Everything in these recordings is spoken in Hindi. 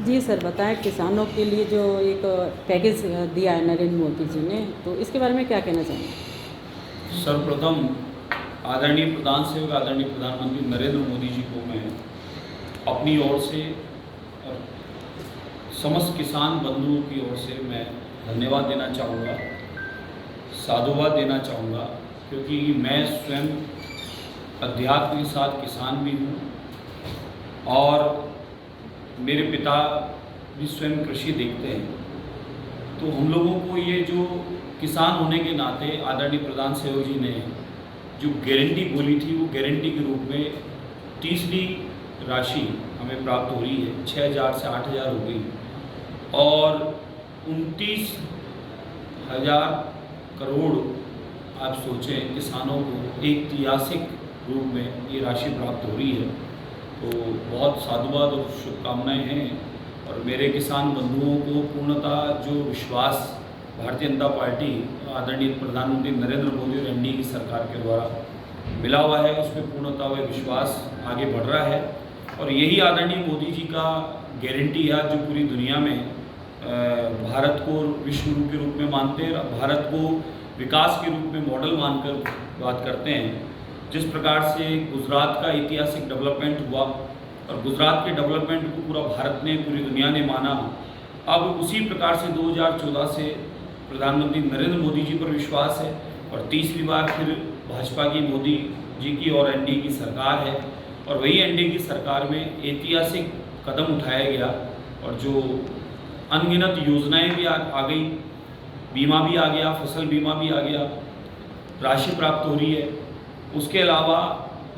जी सर, बताएं किसानों के लिए जो एक पैकेज दिया है नरेंद्र मोदी जी ने, तो इसके बारे में क्या कहना चाहेंगे? सर्वप्रथम आदरणीय प्रधान सेवक आदरणीय प्रधानमंत्री नरेंद्र मोदी जी को मैं अपनी ओर से और समस्त किसान बंधुओं की ओर से मैं धन्यवाद देना चाहूँगा, साधुवाद देना चाहूँगा, क्योंकि मैं स्वयं अध्यात्म के साथ किसान भी हूँ और मेरे पिता भी स्वयं कृषि देखते हैं। तो हम लोगों को ये जो किसान होने के नाते आदरणीय प्रधान सेवक जी ने जो गारंटी बोली थी, वो गारंटी के रूप में तीसरी राशि हमें प्राप्त हो रही है। 6,000 से 8,000 हो गई और 29,000 करोड़ आप सोचें किसानों को एक ऐतिहासिक रूप में ये राशि प्राप्त हो रही है। तो बहुत साधुवाद और शुभकामनाएं हैं और मेरे किसान बंधुओं को पूर्णतः जो विश्वास भारतीय जनता पार्टी आदरणीय प्रधानमंत्री नरेंद्र मोदी और एनडीए की सरकार के द्वारा मिला हुआ है, उसमें पूर्णतः वह विश्वास आगे बढ़ रहा है। और यही आदरणीय मोदी जी का गारंटी है जो पूरी दुनिया में भारत को विश्व गुरु के रूप में मानते हैं, भारत को विकास के रूप में मॉडल मानकर बात करते हैं। जिस प्रकार से गुजरात का ऐतिहासिक डेवलपमेंट हुआ और गुजरात के डेवलपमेंट को पूरा भारत ने, पूरी दुनिया ने माना, अब उसी प्रकार से 2014 से प्रधानमंत्री नरेंद्र मोदी जी पर विश्वास है और तीसरी बार फिर भाजपा की मोदी जी की और एनडीए की सरकार है। और वही एनडीए की सरकार में ऐतिहासिक कदम उठाया गया और जो अनगिनत योजनाएं भी आ गई, बीमा भी आ गया, फसल बीमा भी आ गया, राशि प्राप्त हो रही है। उसके अलावा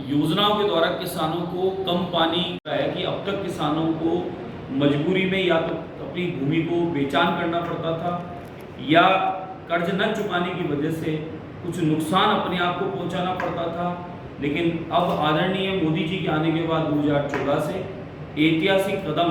योजनाओं के द्वारा किसानों को कम पानी है कि अब तक किसानों को मजबूरी में या तो अपनी भूमि को बेचान करना पड़ता था या कर्ज न चुकाने की वजह से कुछ नुकसान अपने आप को पहुंचाना पड़ता था। लेकिन अब आदरणीय मोदी जी के आने के बाद 2014 से ऐतिहासिक कदम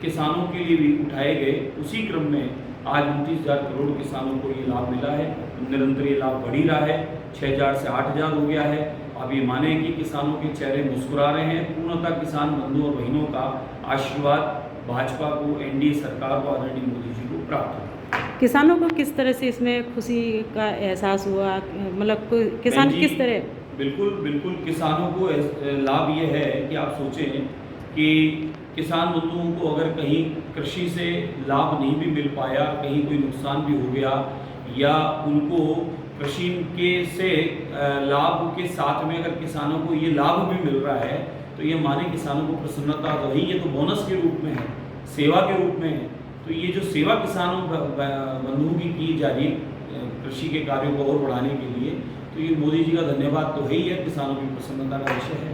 किसानों के लिए भी उठाए गए। उसी क्रम में आज 29,000 करोड़ किसानों को ये लाभ मिला है। निरंतर ये लाभ बढ़ ही रहा है, 6,000 से 8,000 हो गया है। अब ये माने कि किसानों के चेहरे मुस्कुरा रहे हैं। पूर्णतः किसान बंधु और बहनों का आशीर्वाद भाजपा को, एनडीए सरकार को, आदरणीय मोदी जी को प्राप्त हुआ। किसानों को किस तरह से इसमें खुशी का एहसास हुआ, मतलब किसान किस तरह? बिल्कुल बिल्कुल, किसानों को लाभ ये है कि आप सोचें कि किसान बंधुओं को अगर कहीं कृषि से लाभ नहीं भी मिल पाया, कहीं कोई नुकसान भी हो गया या उनको कृषि के से लाभ के साथ में अगर किसानों को ये लाभ भी मिल रहा है तो ये माने किसानों को प्रसन्नता तो है। ये तो बोनस के रूप में है, सेवा के रूप में है। तो ये जो सेवा किसानों बंधुओं की जा रही है कृषि के कार्यों को और बढ़ाने के लिए, तो ये मोदी जी का धन्यवाद तो है ही है, किसानों की प्रसन्नता का विषय है।